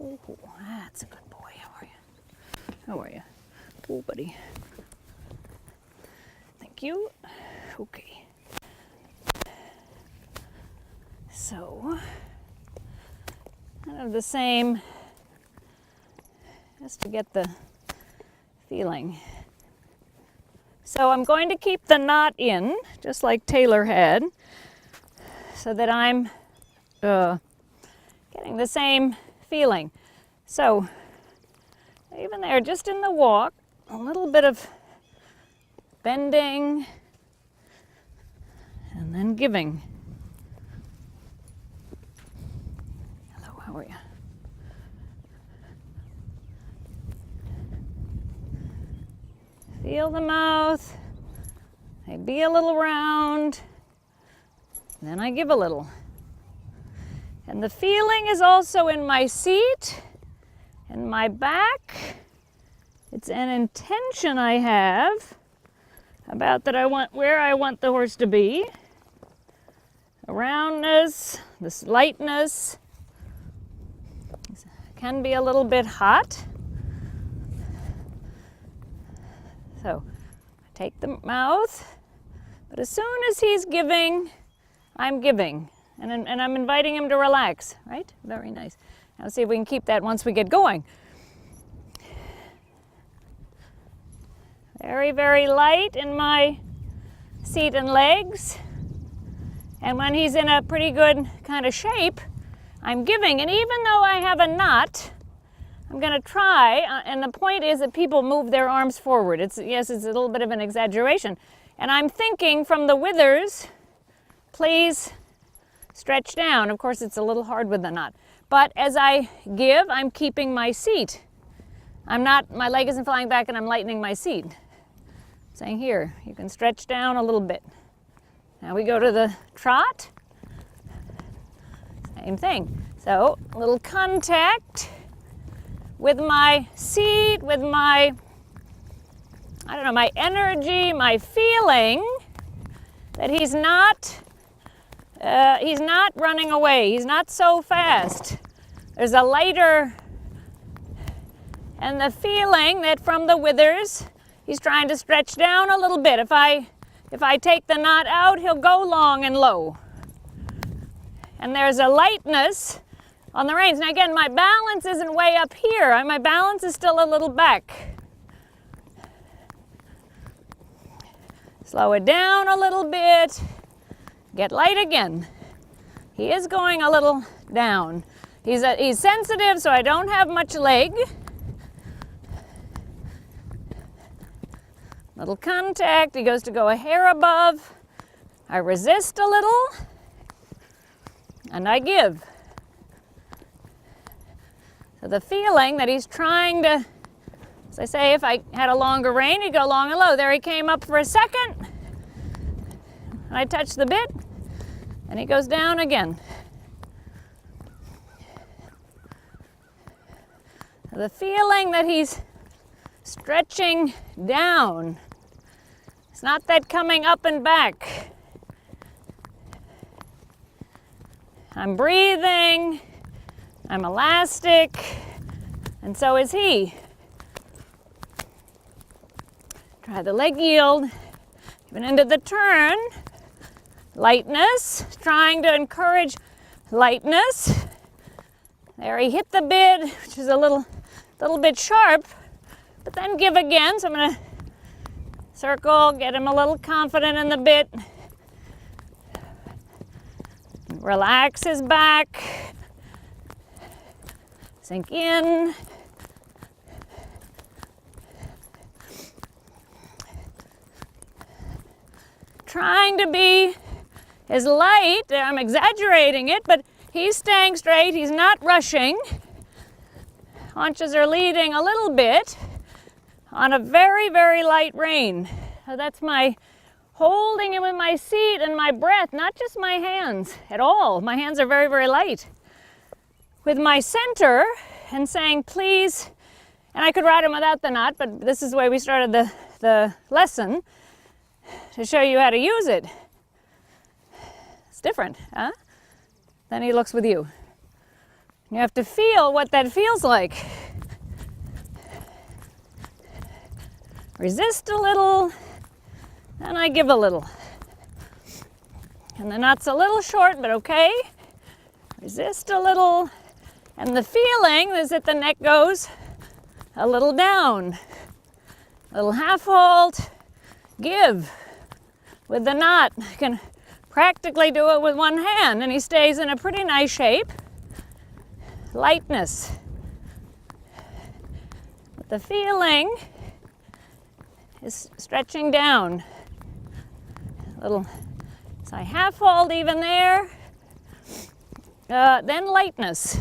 Oh, that's a good boy. How are you? How are you? Oh, buddy. Thank you. Okay. So, kind of the same, just to get the feeling. So I'm going to keep the knot in, just like Taylor had, so that I'm getting the same feeling. So even there, just in the walk, a little bit of bending and then giving. Hello, how are you? Feel the mouth. I be a little round, then I give a little. And the feeling is also in my seat and my back. It's an intention I have about that I want where I want the horse to be. The roundness, this lightness. It can be a little bit hot. So I take the mouth, but as soon as he's giving, I'm giving. And I'm inviting him to relax, right? Very nice. Now see if we can keep that once we get going. Very, very light in my seat and legs. And when he's in a pretty good kind of shape, I'm giving. And even though I have a knot, I'm going to try, and the point is that people move their arms forward. Yes, it's a little bit of an exaggeration. And I'm thinking from the withers, please stretch down. Of course, it's a little hard with the knot. But as I give, I'm keeping my seat. My leg isn't flying back and I'm lightening my seat. Saying here, you can stretch down a little bit. Now we go to the trot. Same thing. So a little contact with my seat, with my, my energy, my feeling that he's not running away. He's not so fast. There's a lighter, and the feeling that from the withers, he's trying to stretch down a little bit. If I take the knot out, he'll go long and low. And there's a lightness on the reins. Now again, my balance isn't way up here. My balance is still a little back. Slow it down a little bit. Get light again. He is going a little down. He's sensitive, so I don't have much leg. Little contact. He goes to go a hair above. I resist a little, and I give. So the feeling that he's trying to, as I say, if I had a longer rein, he'd go long and low. There he came up for a second. And I touch the bit, and he goes down again. The feeling that he's stretching down. It's not that coming up and back. I'm breathing, I'm elastic, and so is he. Try the leg yield, even into the turn. Lightness, trying to encourage lightness. There he hit the bit, which is a little bit sharp, but then give again. So I'm going to circle, get him a little confident in the bit. Relax his back. Sink in. Trying to be as light, I'm exaggerating it, but he's staying straight, he's not rushing. Haunches are leading a little bit on a very, very light rein. So that's my holding him in my seat and my breath, not just my hands at all. My hands are very, very light. With my center and saying, please, and I could ride him without the knot, but this is the way we started the lesson, to show you how to use it. It's different, huh? Then he looks with you. You have to feel what that feels like. Resist a little, and I give a little. And the knot's a little short, but okay. Resist a little, and the feeling is that the neck goes a little down. A little half halt, give with the knot. You can practically do it with one hand, and he stays in a pretty nice shape. Lightness. But the feeling is stretching down. Little, so I half hold even there. Then lightness.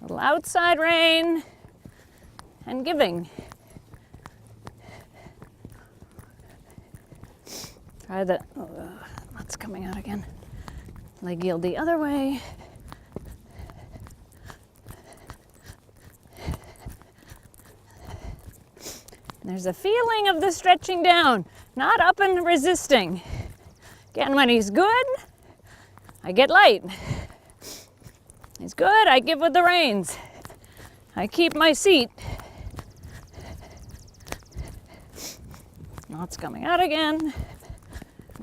Little outside rein and giving. Try the, knot's coming out again. Leg yield the other way. There's a feeling of the stretching down, not up and resisting. Again, when he's good, I get light. He's good, I give with the reins. I keep my seat. Knot's coming out again.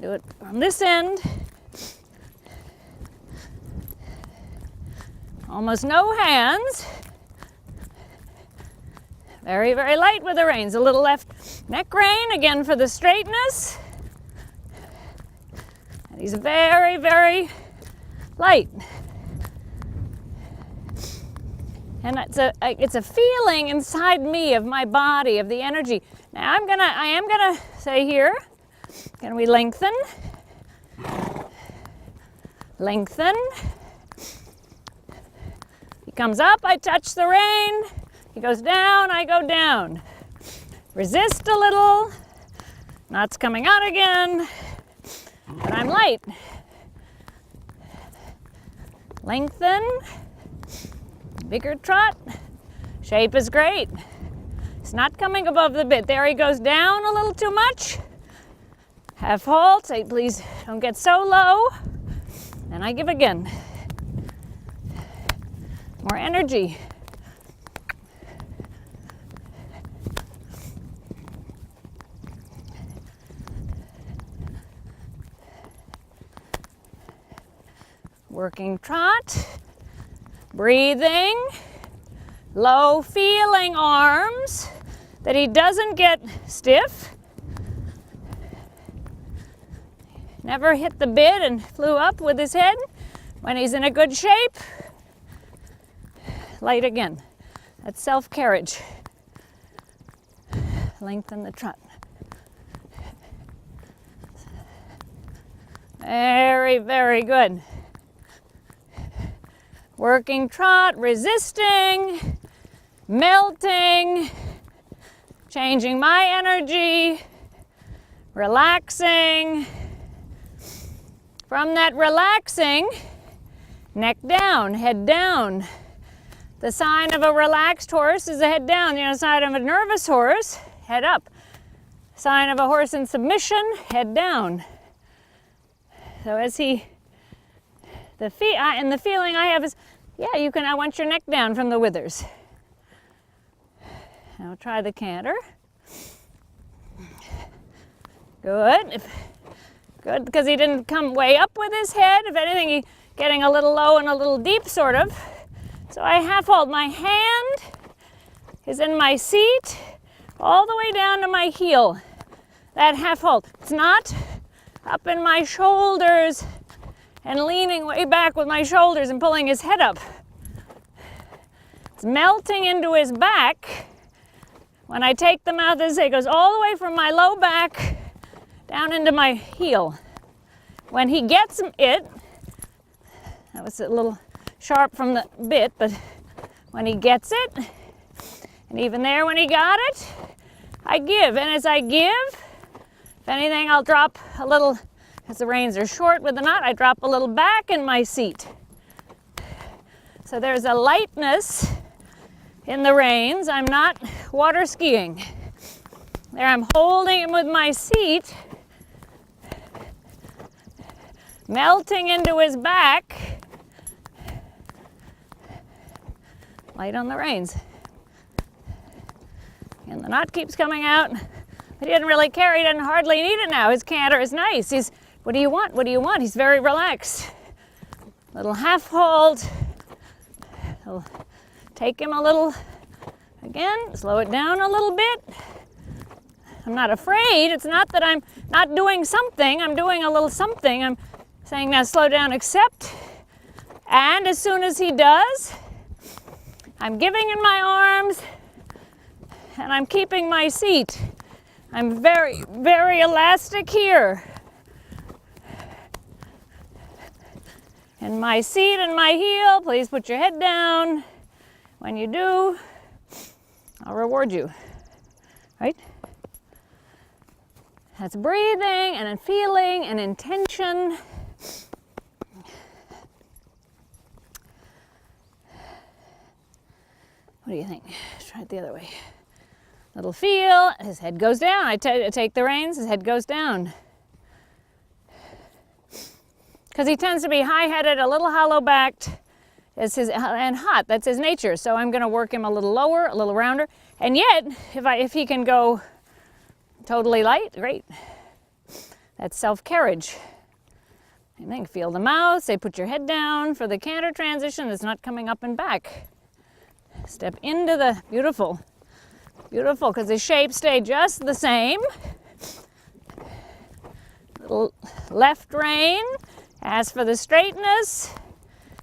Do it from this end. Almost no hands. Very, very light with the reins. A little left neck rein, again for the straightness. And he's very, very light. And it's a feeling inside me of my body, of the energy. Now I am gonna say here, can we lengthen? Lengthen. He comes up, I touch the rein. He goes down, I go down. Resist a little. Knot's coming out again. But I'm light. Lengthen. Bigger trot. Shape is great. It's not coming above the bit. There he goes down a little too much. Half halt. Say, please don't get so low. And I give again. More energy. Working trot, breathing, low feeling arms, that he doesn't get stiff. Never hit the bit and flew up with his head. When he's in a good shape, light again. That's self-carriage. Lengthen the trot. Very, very good. Working trot, resisting, melting, changing my energy, relaxing. From that relaxing, neck down, head down. The sign of a relaxed horse is a head down. The sign of a nervous horse, head up. Sign of a horse in submission, head down. So as he, the feeling I have is, yeah, I want your neck down from the withers. Now try the canter. Good. Good, because he didn't come way up with his head. If anything, he's getting a little low and a little deep, sort of. So I half hold. My hand is in my seat all the way down to my heel. That half hold. It's not up in my shoulders and leaning way back with my shoulders and pulling his head up. It's melting into his back. When I take the mouth, it goes all the way from my low back down into my heel. When he gets it, that was a little sharp from the bit, but when he gets it, and even there when he got it, I give. And as I give, if anything, I'll drop a little. As the reins are short with the knot, I drop a little back in my seat. So there's a lightness in the reins. I'm not water skiing. There I'm holding him with my seat, melting into his back, Light on the reins. And the knot keeps coming out. But he doesn't really care. He doesn't hardly need it now. His canter is nice. What do you want? What do you want? He's very relaxed. Little half hold. Take him a little, again, slow it down a little bit. I'm not afraid. It's not that I'm not doing something. I'm doing a little something. I'm saying now slow down, accept. And as soon as he does, I'm giving in my arms and I'm keeping my seat. I'm very, very elastic here. And my seat and my heel, please put your head down. When you do, I'll reward you, right? That's breathing and feeling and intention. What do you think? Let's try it the other way. Little feel, his head goes down. I take the reins, his head goes down. Because he tends to be high-headed, a little hollow-backed, and hot. That's his nature. So I'm going to work him a little lower, a little rounder. And yet, if he can go totally light, great. That's self-carriage. I think feel the mouth. Say put your head down for the canter transition. It's not coming up and back. Step into the beautiful, beautiful. Because the shapes stay just the same. Little left rein. As for the straightness,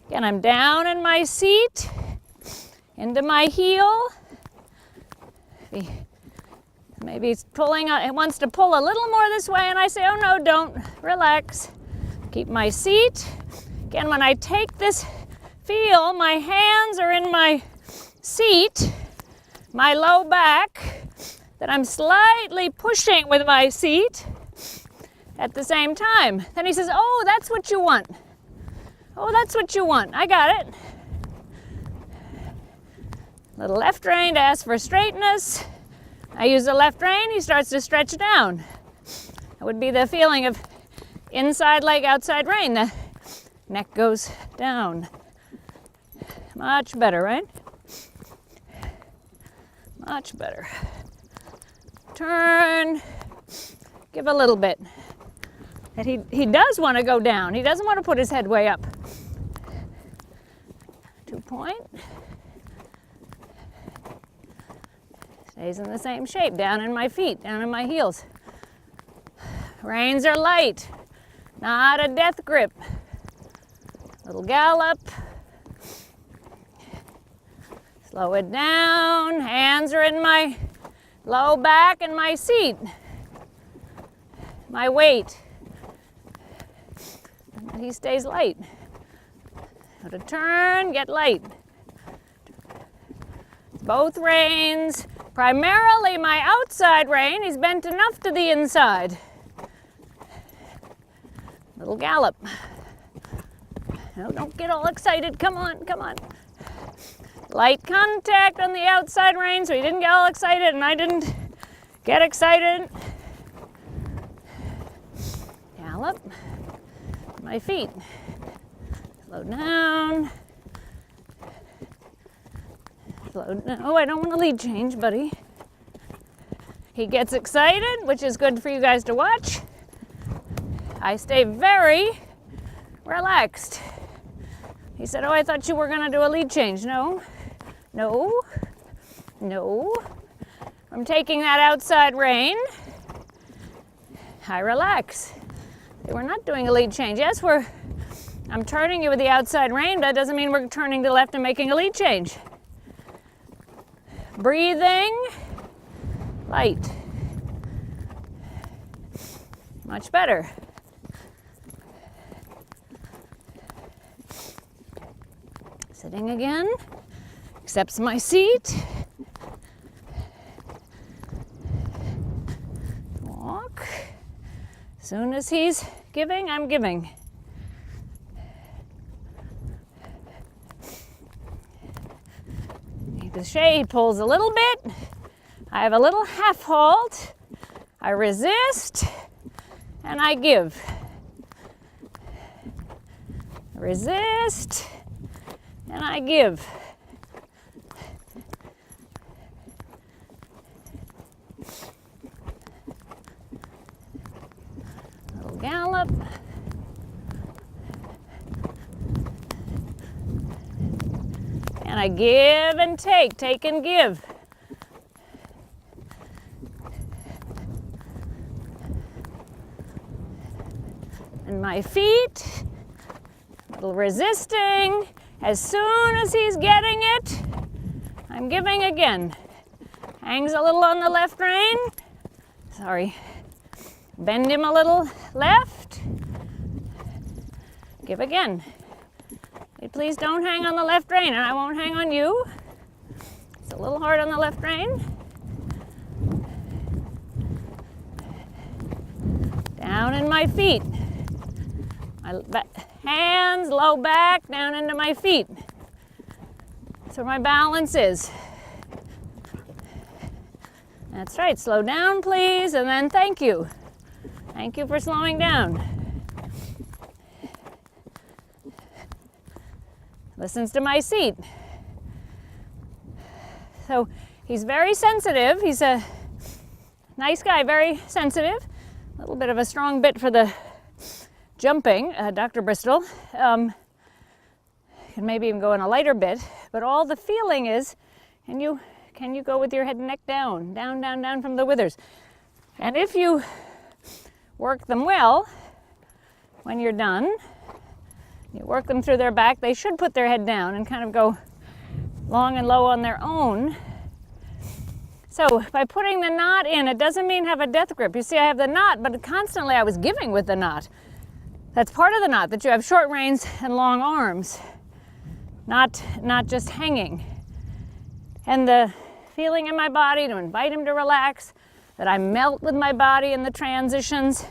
again, I'm down in my seat, into my heel. Maybe he's pulling, it wants to pull a little more this way, and I say, oh no, don't, relax. Keep my seat. Again, when I take this feel, my hands are in my seat, my low back, that I'm slightly pushing with my seat. At the same time. Then he says, oh, that's what you want. Oh, that's what you want. I got it. Little left rein to ask for straightness. I use the left rein, he starts to stretch down. That would be the feeling of inside leg, outside rein. The neck goes down. Much better, right? Much better. Turn. Give a little bit. That he does want to go down. He doesn't want to put his head way up. 2 point. Stays in the same shape, down in my feet, down in my heels. Reins are light, not a death grip. Little gallop. Slow it down. Hands are in my low back and my seat. My weight. And he stays light. Go to turn, get light. Both reins. Primarily my outside rein. He's bent enough to the inside. Little gallop. No, don't get all excited. Come on, come on. Light contact on the outside rein so he didn't get all excited and I didn't get excited. Gallop. My feet. Slow down. Slow down. Oh, I don't want to lead change, buddy. He gets excited, which is good for you guys to watch. I stay very relaxed. He said, oh, I thought you were going to do a lead change. No, no, no. I'm taking that outside rein. I relax. We're not doing a lead change. Yes, I'm turning you with the outside rein, but that doesn't mean we're turning to the left and making a lead change. Breathing, light. Much better. Sitting again, accepts my seat. Walk. As soon as he's giving, I'm giving. The shade pulls a little bit. I have a little half halt. I resist and I give. Resist and I give. up. And I give and take and give. And my feet, a little resisting. As soon as he's getting it, I'm giving again. Hangs a little on the left rein. Sorry. Bend him a little left. Give again. Please don't hang on the left rein, and I won't hang on you. It's a little hard on the left rein. Down in my feet. My hands, low back, down into my feet. That's where my balance is. That's right, slow down please, and then thank you. Thank you for slowing down. Listens to my seat. So he's very sensitive. He's a nice guy, very sensitive. A little bit of a strong bit for the jumping, Dr. Bristol. Can maybe even go in a lighter bit, but all the feeling is, can you go with your head and neck down, down, down, down from the withers. And if you work them well, when you're done, you work them through their back, they should put their head down and kind of go long and low on their own. So by putting the knot in, it doesn't mean have a death grip. You see, I have the knot, but constantly I was giving with the knot. That's part of the knot, that you have short reins and long arms, not just hanging. And the feeling in my body to invite him to relax, that I melt with my body in the transitions.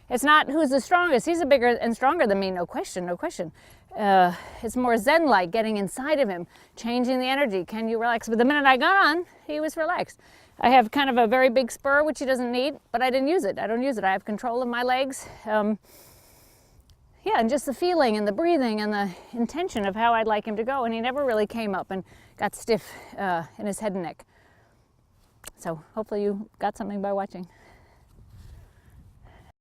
It's not who's the strongest. He's a bigger and stronger than me, no question, no question. It's more Zen-like, getting inside of him, changing the energy. Can you relax? But the minute I got on, he was relaxed. I have kind of a very big spur, which he doesn't need, but I didn't use it. I don't use it. I have control of my legs. Yeah, and just the feeling and the breathing and the intention of how I'd like him to go. And he never really came up and got stiff in his head and neck. So hopefully you got something by watching.